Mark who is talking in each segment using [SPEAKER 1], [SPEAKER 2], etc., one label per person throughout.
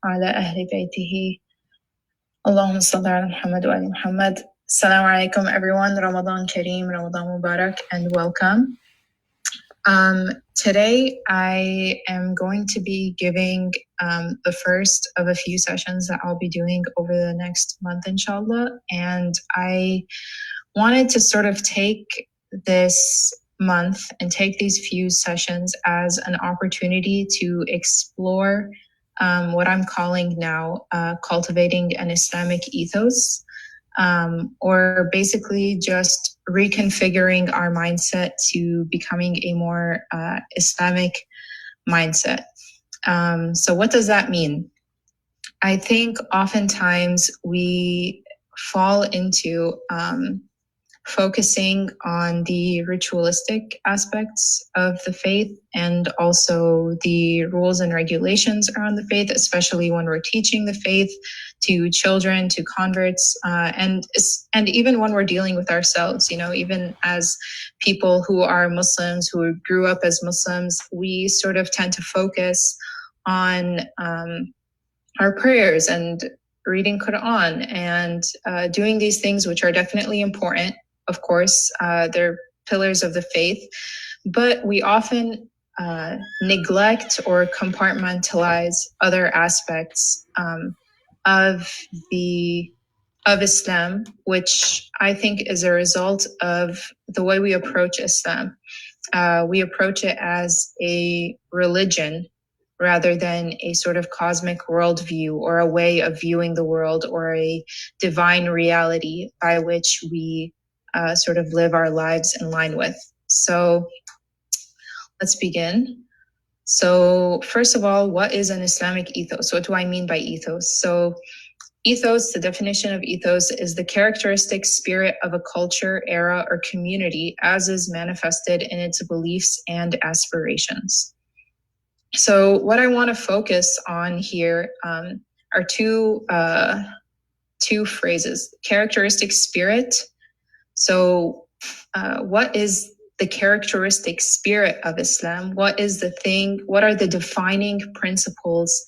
[SPEAKER 1] على أهل بيته اللهم صل على محمد وآل محمد. Assalamu alaikum everyone. Ramadan Kareem, Ramadan Mubarak, and welcome. Today I am going to be giving the first of a few sessions that I'll be doing over the next month, inshallah. And I wanted to sort of take this month and take these few sessions as an opportunity to explore what I'm calling now cultivating an Islamic ethos, or basically just reconfiguring our mindset to becoming a more Islamic mindset. So what does that mean? I think oftentimes we fall into focusing on the ritualistic aspects of the faith and also the rules and regulations around the faith, especially when we're teaching the faith to children, to converts, and even when we're dealing with ourselves, even as people who are Muslims, who grew up as Muslims, we sort of tend to focus on our prayers and reading Quran and doing these things, which are definitely important. Of course, they're pillars of the faith, but we often neglect or compartmentalize other aspects of Islam, which I think is a result of the way we approach Islam. We approach it as a religion rather than a sort of cosmic worldview or a way of viewing the world or a divine reality by which we sort of live our lives in line with. So let's begin. So first of all, what is an Islamic ethos? What do I mean by ethos? So ethos, the definition of ethos, is the characteristic spirit of a culture, era, or community as is manifested in its beliefs and aspirations. So what I want to focus on here are two phrases: characteristic spirit. So what is the characteristic spirit of Islam? What is the thing? What are the defining principles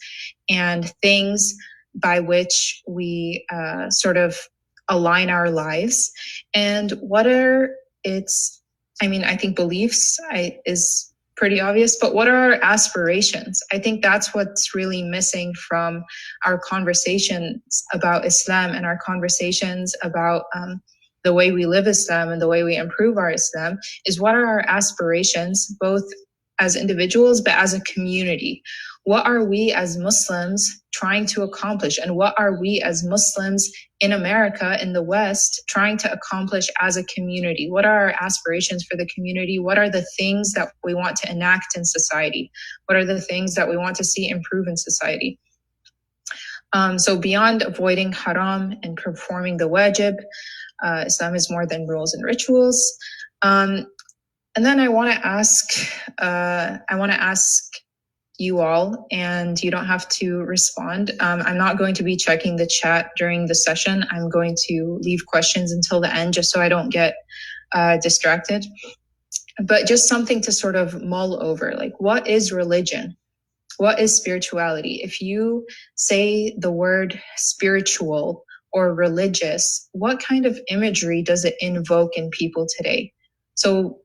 [SPEAKER 1] and things by which we sort of align our lives? And what are its, I think beliefs is pretty obvious, but what are our aspirations? I think that's what's really missing from our conversations about Islam and our conversations about the way we live Islam and the way we improve our Islam, is what are our aspirations, both as individuals, but as a community? What are we as Muslims trying to accomplish? And what are we as Muslims in America, in the West, trying to accomplish as a community? What are our aspirations for the community? What are the things that we want to enact in society? What are the things that we want to see improve in society? So beyond avoiding haram and performing the wajib, Islam is more than rules and rituals. And then I want to ask you all, and you don't have to respond. I'm not going to be checking the chat during the session. I'm going to leave questions until the end just so I don't get distracted. But just something to sort of mull over, like, what is religion? What is spirituality? If you say the word spiritual or religious, what kind of imagery does it invoke in people today? So,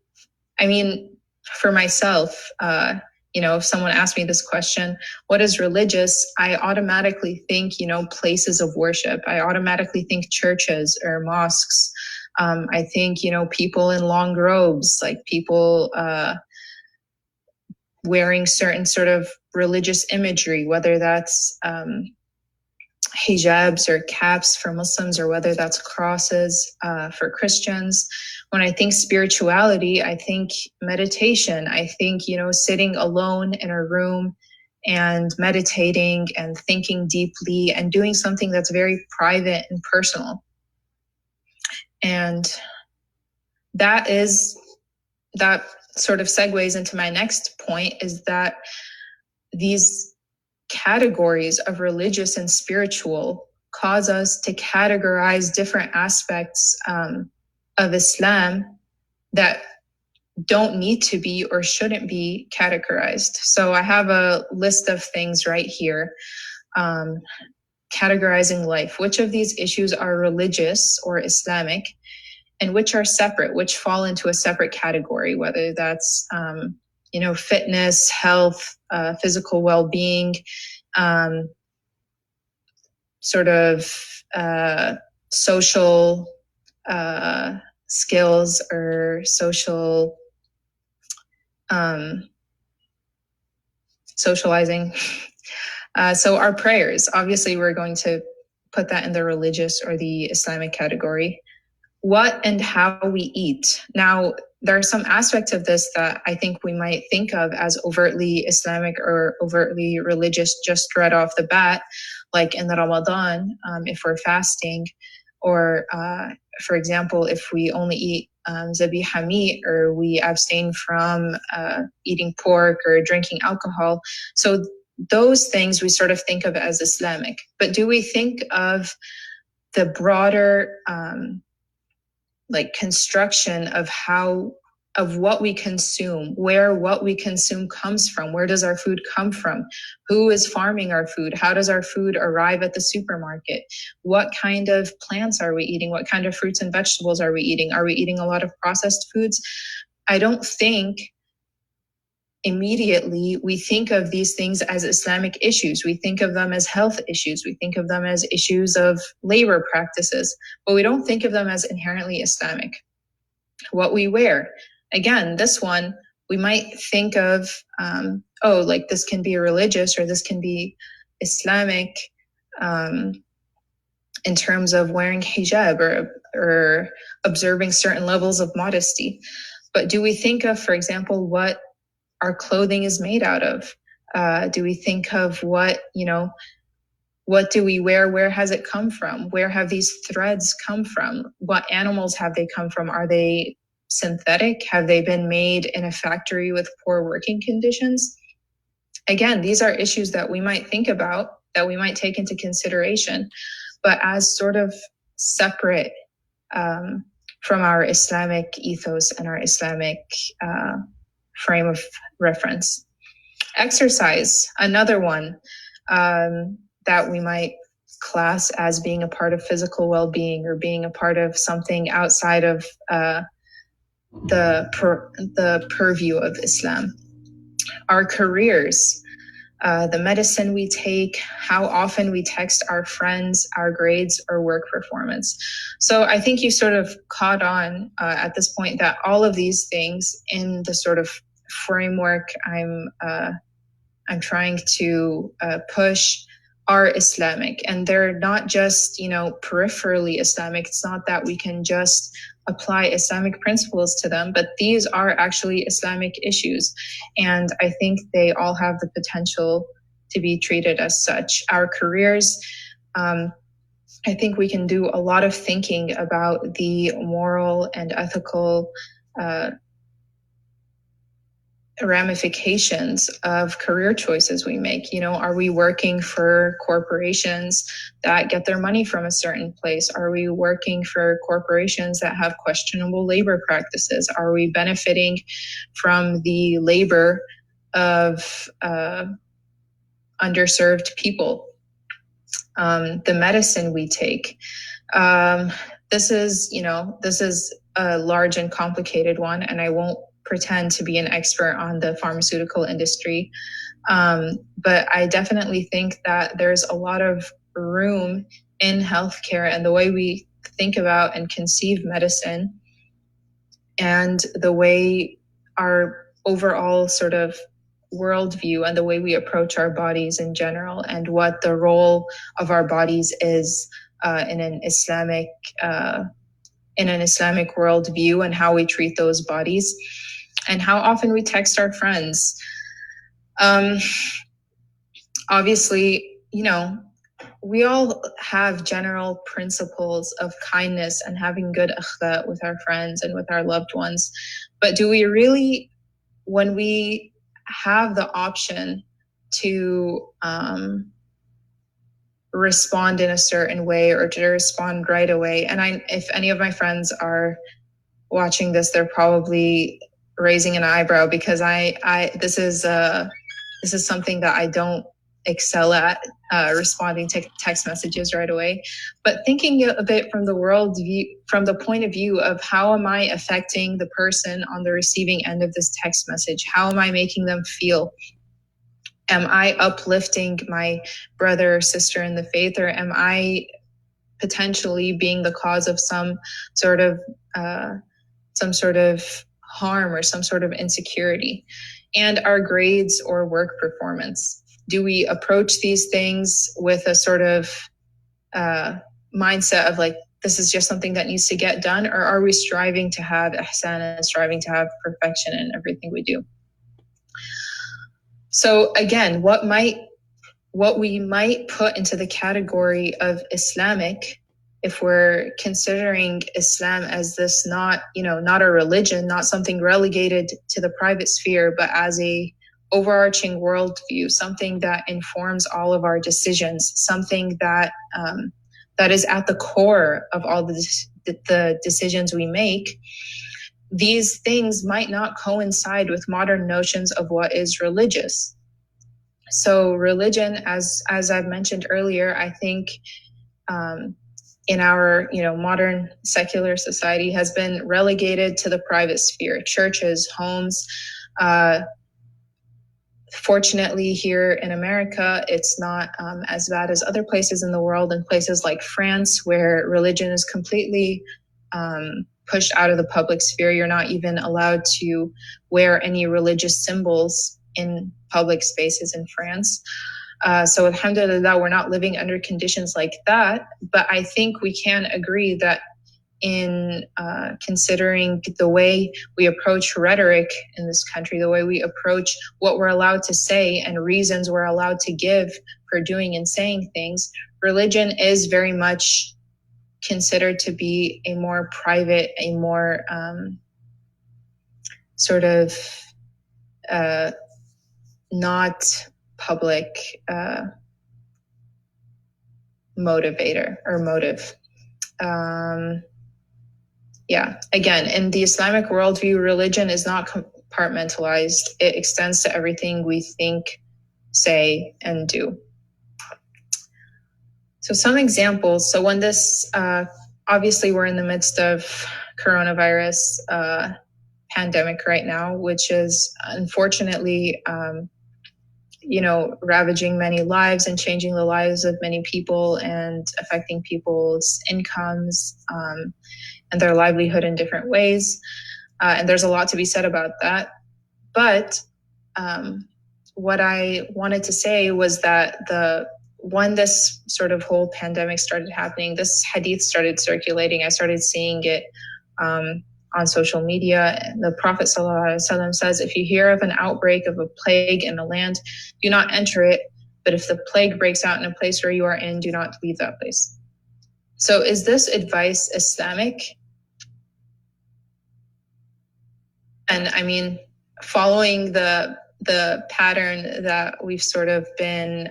[SPEAKER 1] for myself, if someone asked me this question, what is religious? I automatically think, places of worship. I automatically think churches or mosques. I think, people in long robes, like people wearing certain sort of religious imagery, whether that's hijabs or caps for Muslims, or whether that's crosses for Christians. When I think spirituality, I think meditation. I think, sitting alone in a room and meditating and thinking deeply and doing something that's very private and personal. And that sort of segues into my next point, is that these categories of religious and spiritual cause us to categorize different aspects of Islam that don't need to be or shouldn't be categorized. So I have a list of things right here. categorizing life. Which of these issues are religious or Islamic, and which are separate, which fall into a separate category, whether that's, fitness, health, physical well-being, sort of social skills or social socializing. So our prayers, obviously, we're going to put that in the religious or the Islamic category. What and how we eat. Now, there are some aspects of this that I think we might think of as overtly Islamic or overtly religious just right off the bat, like in the Ramadan, if we're fasting, or for example, if we only eat zabiha meat, or we abstain from eating pork or drinking alcohol. So those things we sort of think of as Islamic. But do we think of the broader construction of what we consume, where what we consume comes from? Where does our food come from? Who is farming our food? How does our food arrive at the supermarket? What kind of plants are we eating? What kind of fruits and vegetables are we eating? Are we eating a lot of processed foods? I don't think immediately we think of these things as Islamic issues. We think of them as health issues. We think of them as issues of labor practices, but we don't think of them as inherently Islamic. What we wear, again, this one, we might think of, this can be religious or this can be Islamic in terms of wearing hijab or observing certain levels of modesty. But do we think of, for example, what our clothing is made out of? Do we think of what do we wear? Where has it come from? Where have these threads come from? What animals have they come from? Are they synthetic? Have they been made in a factory with poor working conditions? Again, these are issues that we might think about, that we might take into consideration, but as sort of separate from our Islamic ethos and our Islamic frame of reference. Exercise, another one that we might class as being a part of physical well-being or being a part of something outside of the purview of Islam. Our careers, the medicine we take, how often we text our friends, our grades, or work performance. So I think you sort of caught on at this point that all of these things in the sort of framework I'm trying to push are Islamic, and they're not just, peripherally Islamic. It's not that we can just apply Islamic principles to them, but these are actually Islamic issues. And I think they all have the potential to be treated as such. Our careers, I think we can do a lot of thinking about the moral and ethical ramifications of career choices we make. Are we working for corporations that get their money from a certain place? Are we working for corporations that have questionable labor practices? Are we benefiting from the labor of underserved people? The medicine we take. This is a large and complicated one, and I won't pretend to be an expert on the pharmaceutical industry. But I definitely think that there's a lot of room in healthcare and the way we think about and conceive medicine and the way our overall sort of worldview and the way we approach our bodies in general, and what the role of our bodies is in an Islamic worldview, and how we treat those bodies, and how often we text our friends. Obviously, we all have general principles of kindness and having good akhlaq with our friends and with our loved ones. But do we really, when we have the option to respond in a certain way or to respond right away, and if any of my friends are watching this, they're probably raising an eyebrow, because this is something that I don't excel at responding to text messages right away. But thinking a bit from the world view, from the point of view of how am I affecting the person on the receiving end of this text message? How am I making them feel? Am I uplifting my brother or sister in the faith, or am I potentially being the cause of some sort of harm or some sort of insecurity? And our grades or work performance. Do we approach these things with a sort of mindset of like, this is just something that needs to get done, or are we striving to have ihsan and striving to have perfection in everything we do? So again, what we might put into the category of Islamic, if we're considering Islam as this not a religion, not something relegated to the private sphere, but as a overarching worldview, something that informs all of our decisions, something that is at the core of all the decisions we make. These things might not coincide with modern notions of what is religious. So religion, as I've mentioned earlier, I think in our modern secular society has been relegated to the private sphere, churches, homes. Fortunately, here in America, it's not as bad as other places in the world, in places like France, where religion is completely pushed out of the public sphere. You're not even allowed to wear any religious symbols in public spaces in France. So alhamdulillah, we're not living under conditions like that. But I think we can agree that in considering the way we approach rhetoric in this country, the way we approach what we're allowed to say and reasons we're allowed to give for doing and saying things, religion is very much considered to be a more private, a more sort of not public motivator or motive. Again, in the Islamic worldview, religion is not compartmentalized. It extends to everything we think, say, and do. So some examples. So when this, obviously we're in the midst of coronavirus pandemic right now, which is unfortunately, ravaging many lives and changing the lives of many people and affecting people's incomes and their livelihood in different ways. And there's a lot to be said about that. But what I wanted to say was that when this sort of whole pandemic started happening, this hadith started circulating. I started seeing it on social media. The Prophet ﷺ says, if you hear of an outbreak of a plague in a land, do not enter it. But if the plague breaks out in a place where you are in, do not leave that place. So is this advice Islamic? And I mean, following the pattern that we've sort of been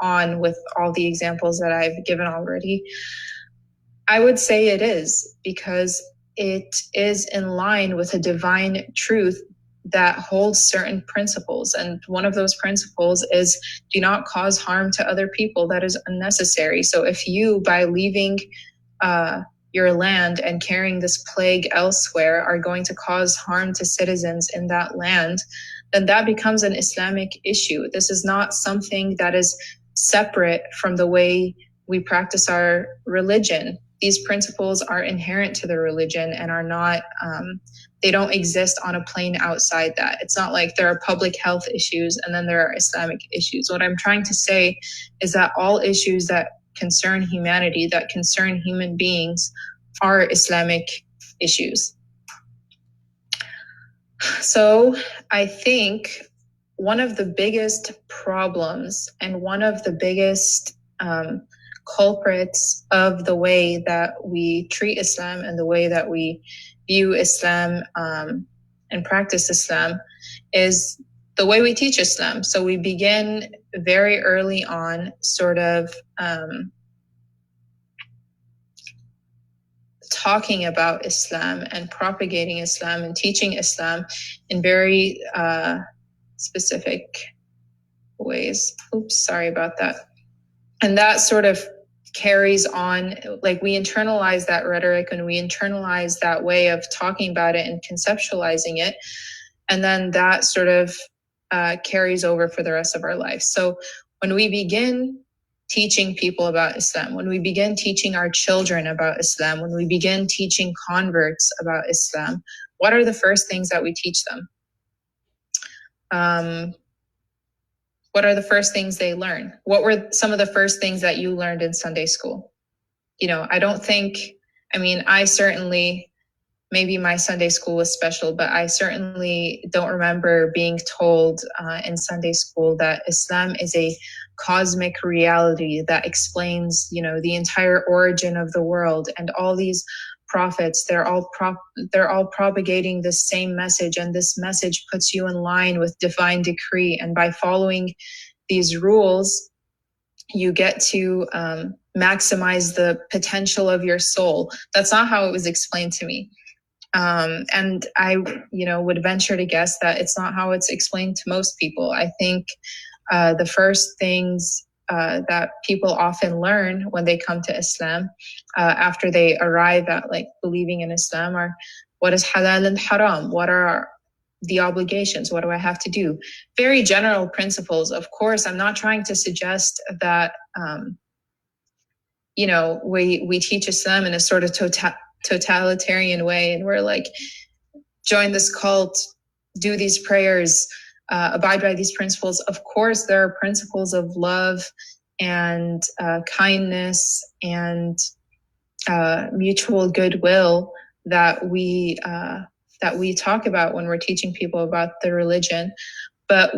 [SPEAKER 1] on with all the examples that I've given already, I would say it is, because it is in line with a divine truth that holds certain principles. And one of those principles is do not cause harm to other people that is unnecessary. So if you, by leaving your land and carrying this plague elsewhere, are going to cause harm to citizens in that land, then that becomes an Islamic issue. This is not something that is separate from the way we practice our religion. These principles are inherent to the religion and are not, they don't exist on a plane outside that. It's not like there are public health issues and then there are Islamic issues. What I'm trying to say is that all issues that concern humanity, that concern human beings, are Islamic issues. So I think one of the biggest problems and one of the biggest culprits of the way that we treat Islam and the way that we view Islam and practice Islam is the way we teach Islam. So we begin very early on sort of talking about Islam and propagating Islam and teaching Islam in very specific ways. Oops, sorry about that. And that sort of carries on, like we internalize that rhetoric and we internalize that way of talking about it and conceptualizing it. And then that sort of carries over for the rest of our life. So when we begin teaching people about Islam, when we begin teaching our children about Islam, when we begin teaching converts about Islam, what are the first things that we teach them? What are the first things they learn? What were some of the first things that you learned in Sunday school? You know, I certainly, maybe my Sunday school was special, but I certainly don't remember being told in Sunday school that Islam is a cosmic reality that explains, you know, the entire origin of the world, and all these prophets, they're all propagating the same message, and this message puts you in line with divine decree, and by following these rules you get to maximize the potential of your soul. That's not how it was explained to me. And I, would venture to guess that it's not how it's explained to most people. I think the first things that people often learn when they come to Islam, after they arrive at like believing in Islam, are what is halal and haram? What are the obligations? What do I have to do? Very general principles. Of course, I'm not trying to suggest that, we teach Islam in a sort of totalitarian way, and we're like, join this cult, do these prayers, abide by these principles. Of course, there are principles of love and kindness and mutual goodwill that we talk about when we're teaching people about the religion. But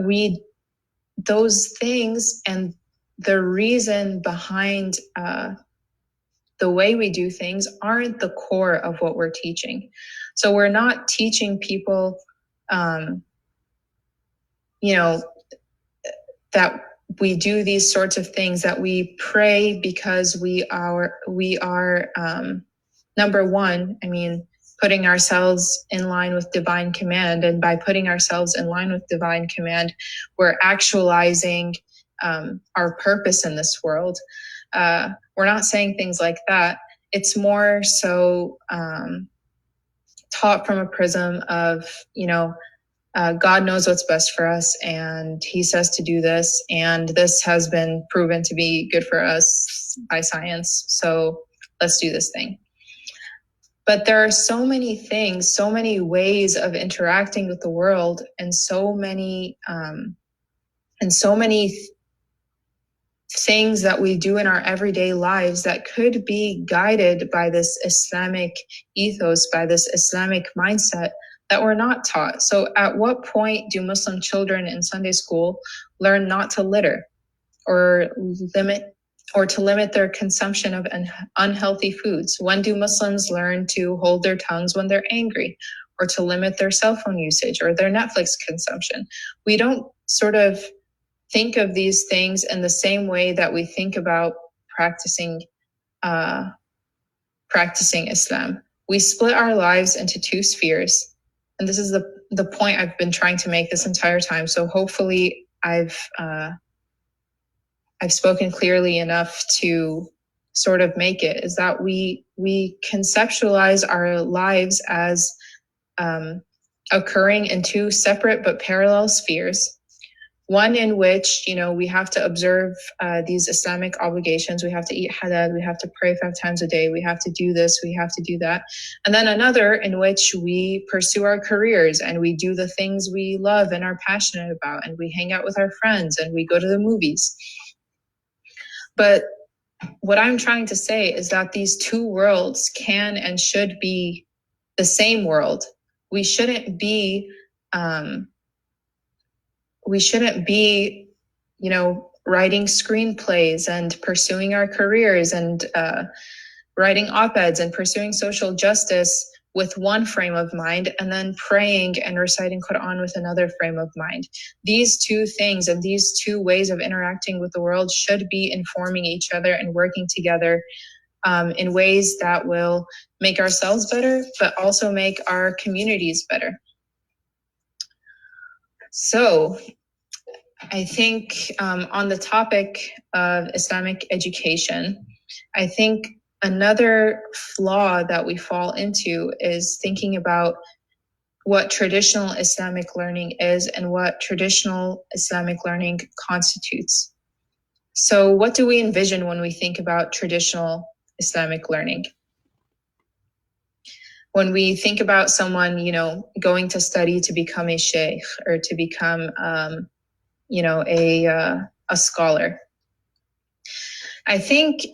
[SPEAKER 1] those things and the reason behind the way we do things aren't the core of what we're teaching. So we're not teaching people, that we do these sorts of things, that we pray because we are number one, putting ourselves in line with divine command. And by putting ourselves in line with divine command, we're actualizing our purpose in this world. We're not saying things like that. It's more so taught from a prism of, God knows what's best for us, and he says to do this, and this has been proven to be good for us by science, so let's do this thing. But there are so many things, so many ways of interacting with the world, and so many things that we do in our everyday lives that could be guided by this Islamic ethos, by this Islamic mindset, that we're not taught. So at what point do Muslim children in Sunday school learn not to litter, or to limit their consumption of unhealthy foods? When do Muslims learn to hold their tongues when they're angry, or to limit their cell phone usage or their Netflix consumption? We don't sort of think of these things in the same way that we think about practicing Islam. We split our lives into two spheres. And this is the point I've been trying to make this entire time. So hopefully I've spoken clearly enough to sort of make it, is that we conceptualize our lives as occurring in two separate but parallel spheres. One in which, we have to observe these Islamic obligations. We have to eat halal. We have to pray 5 times a day. We have to do this. We have to do that. And then another in which we pursue our careers, and we do the things we love and are passionate about, and we hang out with our friends, and we go to the movies. But what I'm trying to say is that these two worlds can and should be the same world. We shouldn't be writing screenplays and pursuing our careers and writing op-eds and pursuing social justice with one frame of mind, and then praying and reciting Quran with another frame of mind. These two things and these two ways of interacting with the world should be informing each other and working together in ways that will make ourselves better, but also make our communities better. So I think on the topic of Islamic education, I think another flaw that we fall into is thinking about what traditional Islamic learning is and what traditional Islamic learning constitutes. So, what do we envision when we think about traditional Islamic learning? When we think about someone, going to study to become a sheikh or to become, a scholar, I think,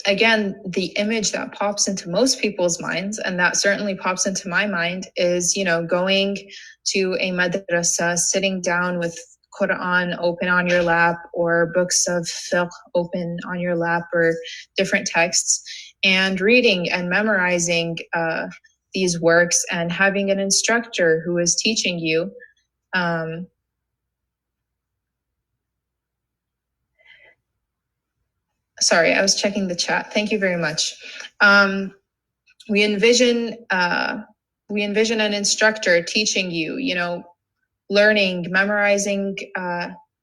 [SPEAKER 1] again, the image that pops into most people's minds, and that certainly pops into my mind, is, going to a madrasa, sitting down with Quran open on your lap or books of fiqh open on your lap or different texts, and reading and memorizing these works and having an instructor who is teaching you. Sorry, I was checking the chat. Thank you very much. We envision an instructor teaching you, learning, memorizing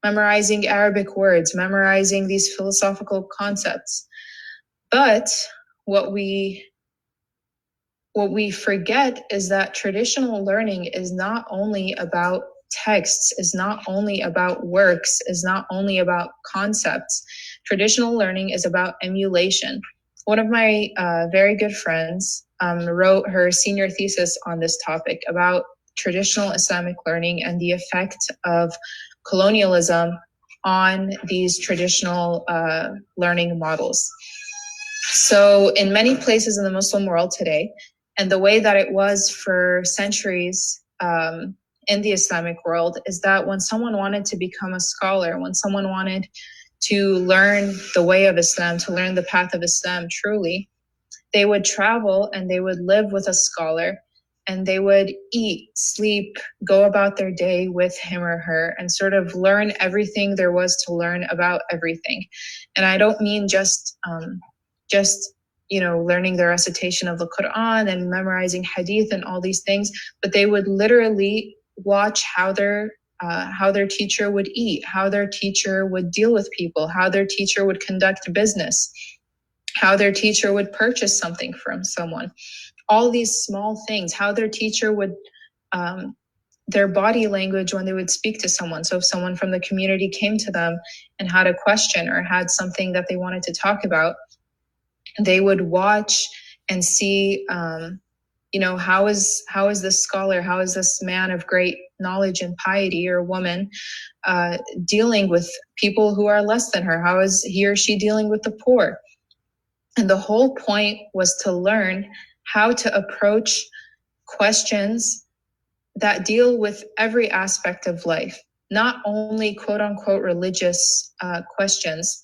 [SPEAKER 1] Arabic words, memorizing these philosophical concepts. But what we forget is that traditional learning is not only about texts, is not only about works, is not only about concepts. Traditional learning is about emulation. One of my very good friends wrote her senior thesis on this topic about traditional Islamic learning and the effect of colonialism on these traditional learning models. So in many places in the Muslim world today, and the way that it was for centuries in the Islamic world, is that when someone wanted to become a scholar, when someone wanted to learn the way of Islam, to learn the path of Islam truly, they would travel and they would live with a scholar, and they would eat, sleep, go about their day with him or her, and sort of learn everything there was to learn about everything. And I don't mean just learning the recitation of the Quran and memorizing hadith and all these things, but they would literally watch how their teacher would eat, how their teacher would deal with people, how their teacher would conduct business, how their teacher would purchase something from someone. All these small things, how their teacher would, their body language when they would speak to someone. So if someone from the community came to them and had a question or had something that they wanted to talk about, they would watch and see, how is this scholar, how is this man of great knowledge and piety or woman dealing with people who are less than her? How is he or she dealing with the poor? And the whole point was to learn how to approach questions that deal with every aspect of life, not only quote unquote religious questions.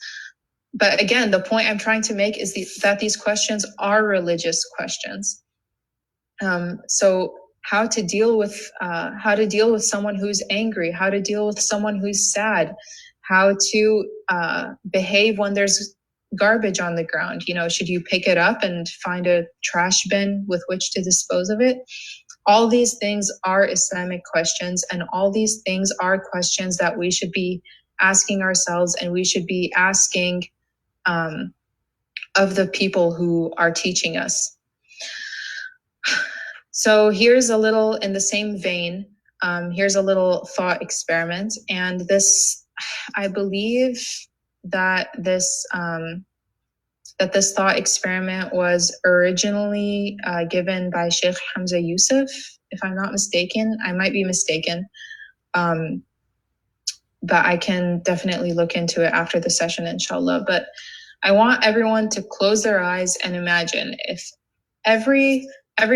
[SPEAKER 1] But again, the point I'm trying to make is that these questions are religious questions. So how to deal with someone who's angry, how to deal with someone who's sad, how to behave when there's garbage on the ground. Should you pick it up and find a trash bin with which to dispose of it? All these things are Islamic questions, and all these things are questions that we should be asking ourselves, and we should be asking of the people who are teaching us. So here's a little, in the same vein, here's a little thought experiment. And this, I believe that this thought experiment was originally given by Sheikh Hamza Yusuf, if I'm not mistaken. I might be mistaken. But I can definitely look into it after the session, inshallah. But I want everyone to close their eyes and imagine if every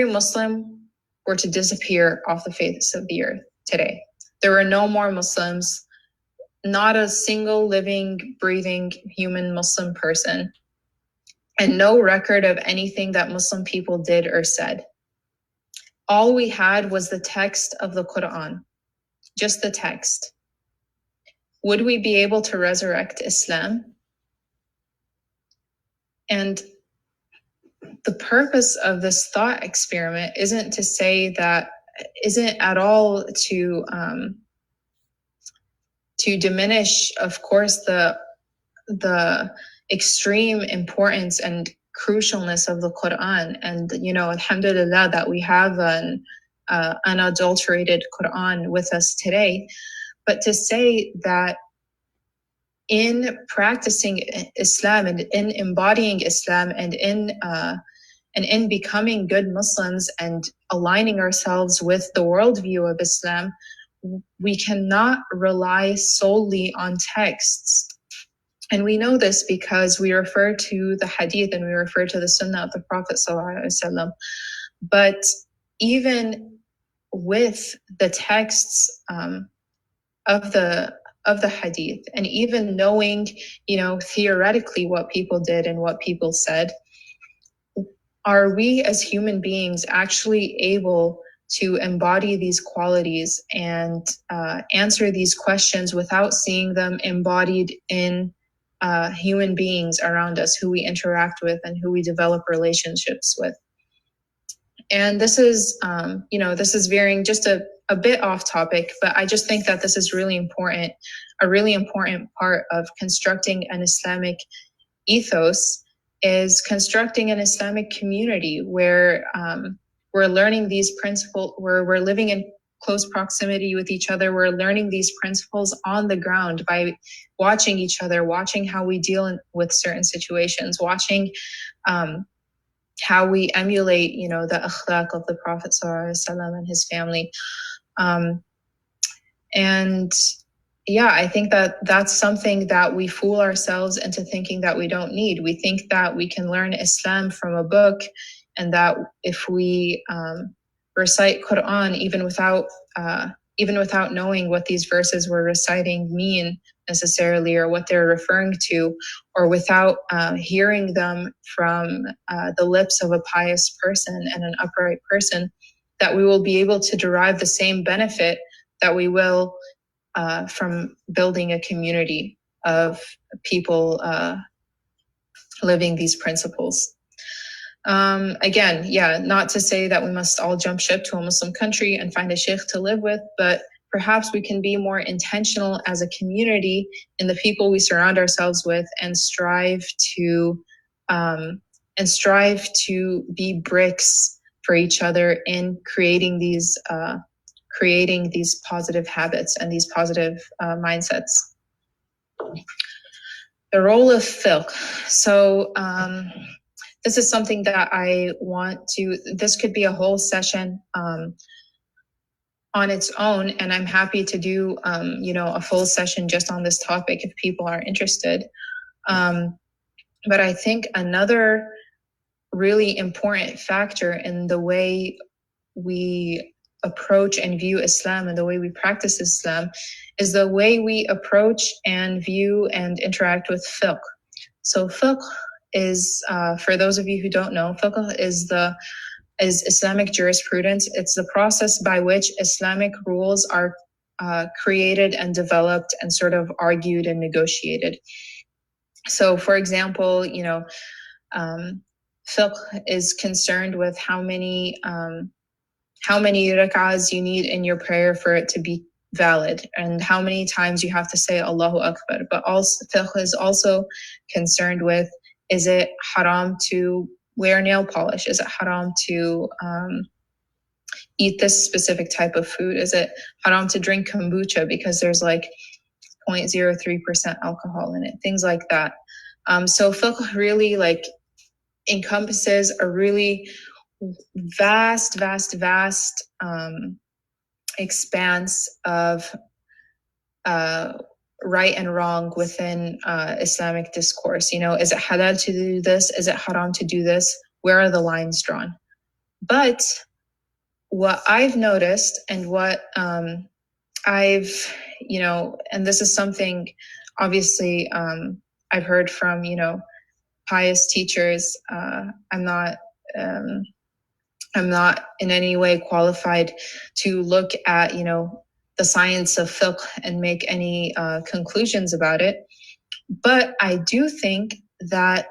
[SPEAKER 1] Muslim were to disappear off the face of the earth today. There were no more Muslims, not a single living, breathing human Muslim person, and no record of anything that Muslim people did or said. All we had was the text of the Quran, just the text. Would we be able to resurrect Islam? And the purpose of this thought experiment isn't at all to to diminish, of course, the extreme importance and crucialness of the Quran. And, alhamdulillah, that we have an unadulterated Quran with us today. But to say that in practicing Islam and in embodying Islam and in becoming good Muslims and aligning ourselves with the worldview of Islam, we cannot rely solely on texts. And we know this because we refer to the hadith and we refer to the sunnah of the Prophet ﷺ. But even with the texts of the hadith, and even knowing, theoretically what people did and what people said, are we as human beings actually able to embody these qualities and answer these questions without seeing them embodied in human beings around us, who we interact with and who we develop relationships with? And this is, this is veering just a bit off topic, but I just think that this is really important, a really important part of constructing an Islamic ethos is constructing an Islamic community where we're learning these principles, where we're living in close proximity with each other. We're learning these principles on the ground by watching each other, watching how we deal with certain situations, watching how we emulate, the akhlaq of the Prophet ﷺ and his family. And yeah, I think that that's something that we fool ourselves into thinking that we don't need. We think that we can learn Islam from a book, and that if we recite Quran, even without knowing what these verses we're reciting mean necessarily, or what they're referring to, or without hearing them from the lips of a pious person and an upright person, that we will be able to derive the same benefit that we will from building a community of people living these principles. Again, not to say that we must all jump ship to a Muslim country and find a sheikh to live with, but perhaps we can be more intentional as a community in the people we surround ourselves with, and strive to be bricks for each other in creating these positive habits and these positive mindsets. The role of fiqh. So this is something that this could be a whole session on its own, and I'm happy to do, a full session just on this topic if people are interested. But I think another really important factor in the way we approach and view Islam and the way we practice Islam is the way we approach and view and interact with fiqh. So fiqh is, for those of you who don't know, fiqh is Islamic jurisprudence. It's the process by which Islamic rules are created and developed and sort of argued and negotiated. So, for example, fiqh is concerned with how many rak'ahs you need in your prayer for it to be valid, and how many times you have to say Allahu Akbar. But also, fiqh is also concerned with, is it haram to wear nail polish? Is it haram to eat this specific type of food? Is it haram to drink kombucha because there's like 0.03% alcohol in it? Things like that. So fiqh really encompasses a really vast expanse of right and wrong within Islamic discourse. Is it halal to do this? Is it haram to do this? Where are the lines drawn? But what I've noticed, and what and this is something obviously I've heard from, pious teachers. I'm not in any way qualified to look at, the science of fiqh and make any conclusions about it. But I do think that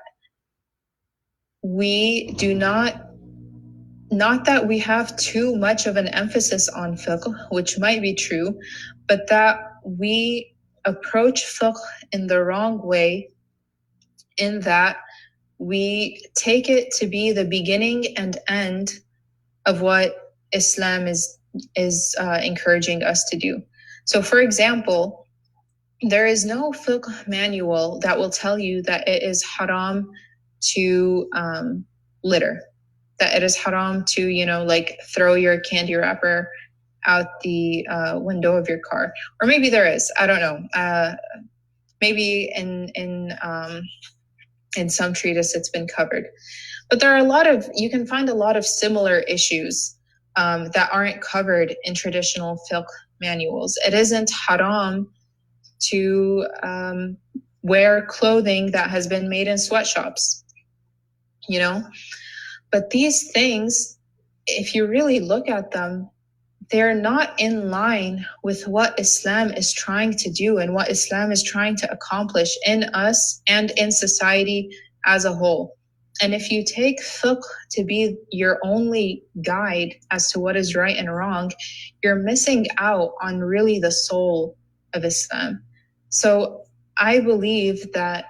[SPEAKER 1] we do not that we have too much of an emphasis on fiqh, which might be true, but that we approach fiqh in the wrong way, in that we take it to be the beginning and end of what Islam is encouraging us to do. So, for example, there is no fiqh manual that will tell you that it is haram to litter, that it is haram to, like throw your candy wrapper out the window of your car. Or maybe there is, I don't know. Maybe in some treatise it's been covered. But there are you can find a lot of similar issues that aren't covered in traditional fiqh manuals. It isn't haram to wear clothing that has been made in sweatshops, But these things, if you really look at them, they're not in line with what Islam is trying to do and what Islam is trying to accomplish in us and in society as a whole. And if you take fiqh to be your only guide as to what is right and wrong, you're missing out on really the soul of Islam. So I believe that,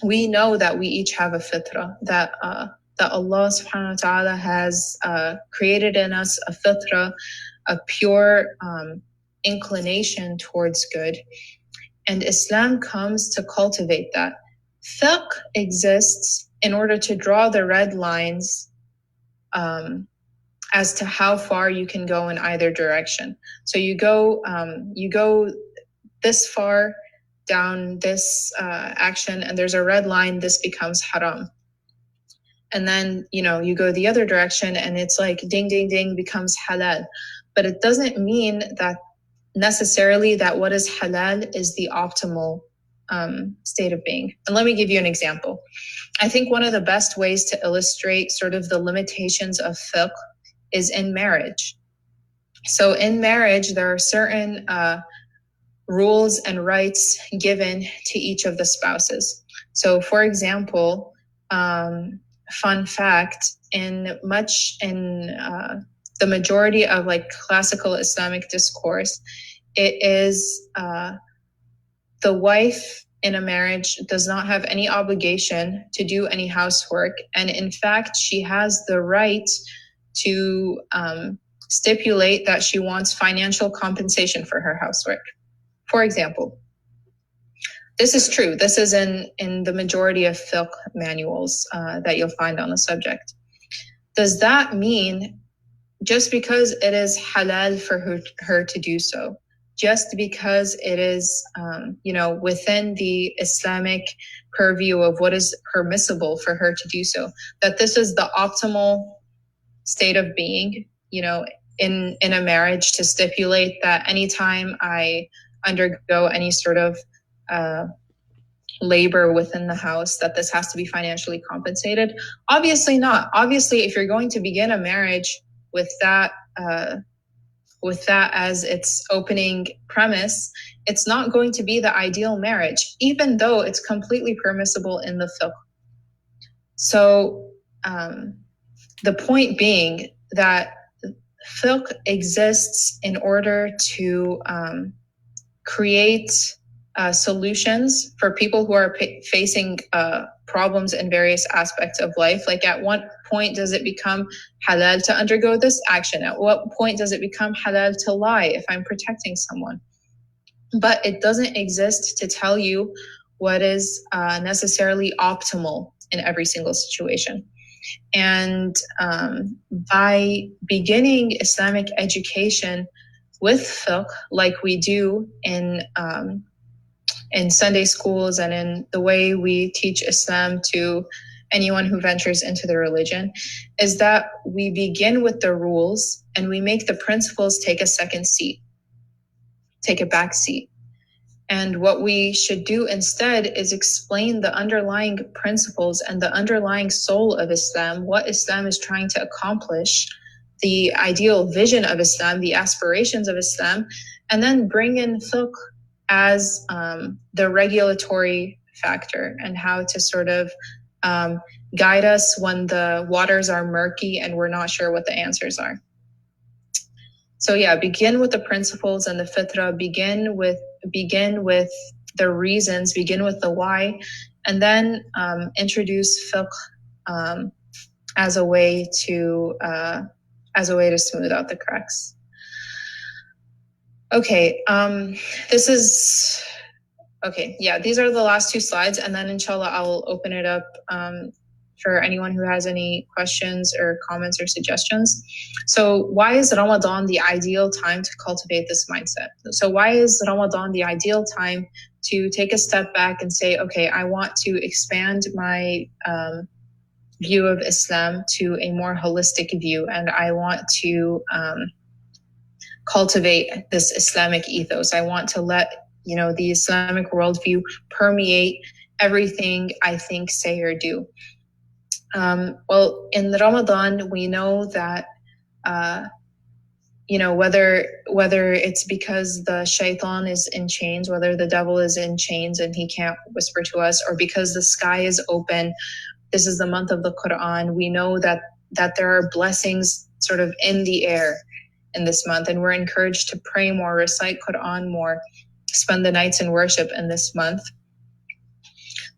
[SPEAKER 1] we know that we each have a fitrah, that Allah subhanahu wa ta'ala has created in us a fitrah, a pure inclination towards good. And Islam comes to cultivate that. Fiqh exists in order to draw the red lines as to how far you can go in either direction. So you go this far down this action, and there's a red line, this becomes haram. And then, you go the other direction and it's like ding, ding, ding becomes halal. But it doesn't mean that necessarily that what is halal is the optimal state of being. And let me give you an example. I think one of the best ways to illustrate sort of the limitations of fiqh is in marriage. So in marriage, there are certain rules and rights given to each of the spouses. So for example, fun fact, in the majority of like classical Islamic discourse, it is the wife in a marriage does not have any obligation to do any housework. And in fact, she has the right to stipulate that she wants financial compensation for her housework. For example, this is true. This is in the majority of fiqh manuals that you'll find on the subject. Does that mean just because it is halal for her to do so, just because it is, within the Islamic purview of what is permissible for her to do so, that this is the optimal state of being, in a marriage, to stipulate that anytime I undergo any sort of labor within the house, that this has to be financially compensated? Obviously not. Obviously, if you're going to begin a marriage with that as its opening premise, it's not going to be the ideal marriage, even though it's completely permissible in the fiqh. So the point being that fiqh exists in order to create solutions for people who are facing problems in various aspects of life. Like, at what point does it become halal to undergo this action? At what point does it become halal to lie if I'm protecting someone? But it doesn't exist to tell you what is necessarily optimal in every single situation. And by beginning Islamic education with fiqh, like we do in Sunday schools and in the way we teach Islam to anyone who ventures into the religion, is that we begin with the rules and we make the principles take a back seat. And what we should do instead is explain the underlying principles and the underlying soul of Islam, what Islam is trying to accomplish, the ideal vision of Islam, the aspirations of Islam, and then bring in fiqh as the regulatory factor and how to sort of guide us when the waters are murky and we're not sure what the answers are. So yeah, begin with the principles and the fitrah, begin with begin with the reasons, begin with the why, and then introduce fiqh as a way to smooth out the cracks. Okay, this is okay. Yeah, these are the last two slides, and then inshallah I'll open it up for anyone who has any questions or comments or suggestions. So why is Ramadan the ideal time to cultivate this mindset? So why is Ramadan the ideal time to take a step back and say, okay, I want to expand my view of Islam to a more holistic view, and I want to cultivate this Islamic ethos. I want to let the Islamic worldview permeate everything I think, say, or do. Well, in Ramadan, we know that whether it's because the shaitan is in chains, whether the devil is in chains and he can't whisper to us, or because the sky is open. This is the month of the Quran. We know that there are blessings sort of in the air in this month, and we're encouraged to pray more, recite Quran more, spend the nights in worship in this month.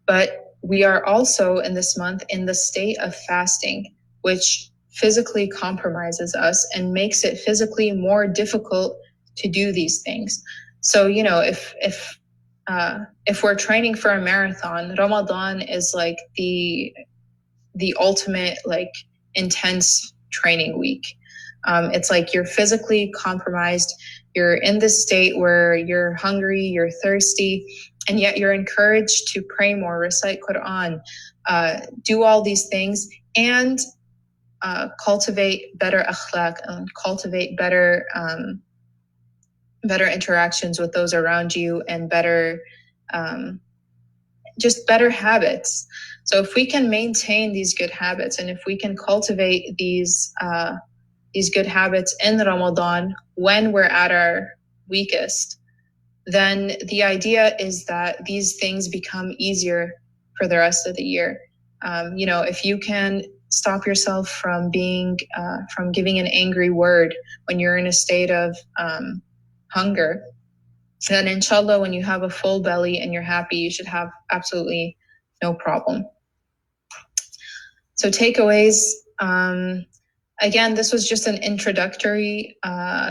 [SPEAKER 1] But we are also in this month in the state of fasting, which physically compromises us and makes it physically more difficult to do these things. So, if we're training for a marathon, Ramadan is like the ultimate, like, intense training week. It's like you're physically compromised. You're in this state where you're hungry, you're thirsty, and yet you're encouraged to pray more, recite Quran, do all these things, and cultivate better akhlaq, and cultivate better interactions with those around you, and just better habits. So if we can maintain these good habits, and if we can cultivate these good habits in Ramadan when we're at our weakest, then the idea is that these things become easier for the rest of the year. If you can stop yourself from giving an angry word when you're in a state of hunger, then inshallah, when you have a full belly and you're happy, you should have absolutely no problem. So takeaways. Again, this was just an introductory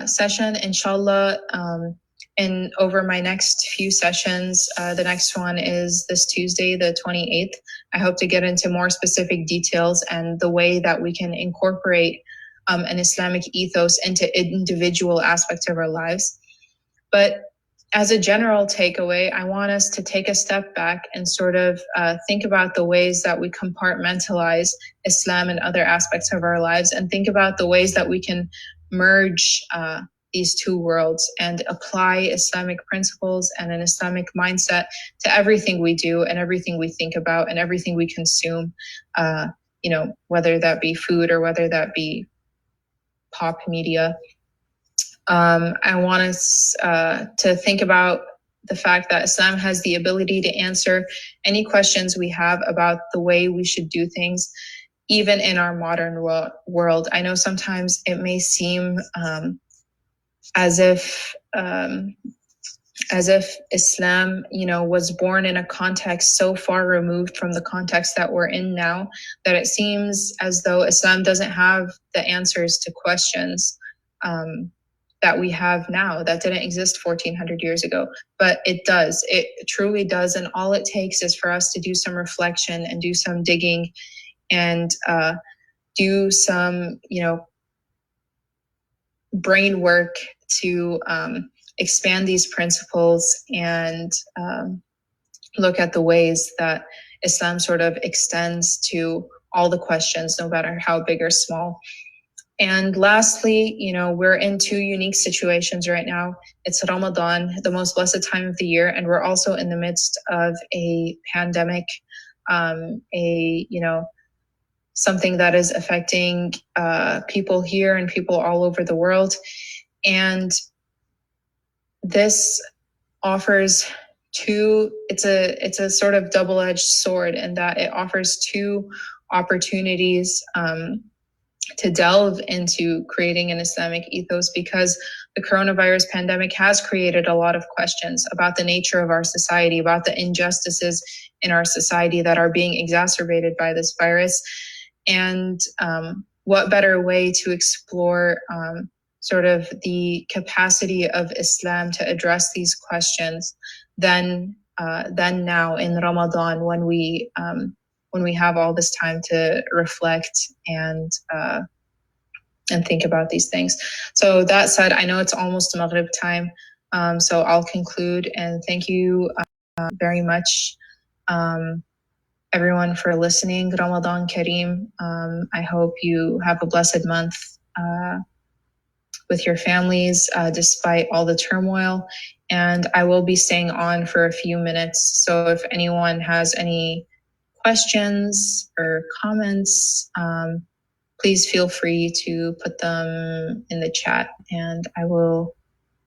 [SPEAKER 1] session. Inshallah, and over my next few sessions, the next one is this Tuesday, the 28th. I hope to get into more specific details and the way that we can incorporate an Islamic ethos into individual aspects of our lives. But as a general takeaway, I want us to take a step back and sort of think about the ways that we compartmentalize Islam and other aspects of our lives, and think about the ways that we can merge these two worlds and apply Islamic principles and an Islamic mindset to everything we do and everything we think about and everything we consume, whether that be food or whether that be pop media. I want us to think about the fact that Islam has the ability to answer any questions we have about the way we should do things, even in our modern world. I know sometimes it may seem as if Islam, was born in a context so far removed from the context that we're in now, that it seems as though Islam doesn't have the answers to questions that we have now that didn't exist 1400 years ago. But it does. It truly does. And all it takes is for us to do some reflection and do some digging and do some, brain work to expand these principles and look at the ways that Islam sort of extends to all the questions, no matter how big or small. And lastly, we're in two unique situations right now. It's Ramadan, the most blessed time of the year, and we're also in the midst of a pandemic, something that is affecting people here and people all over the world. And this offers it's a sort of double-edged sword in that it offers two opportunities to delve into creating an Islamic ethos, because the coronavirus pandemic has created a lot of questions about the nature of our society, about the injustices in our society that are being exacerbated by this virus. And what better way to explore sort of the capacity of Islam to address these questions than now in Ramadan, when we have all this time to reflect and think about these things. So that said, I know it's almost Maghrib time, so I'll conclude and thank you very much, everyone, for listening. Ramadan Kareem. I hope you have a blessed month with your families, despite all the turmoil. And I will be staying on for a few minutes. So if anyone has any questions or comments, please feel free to put them in the chat, and I will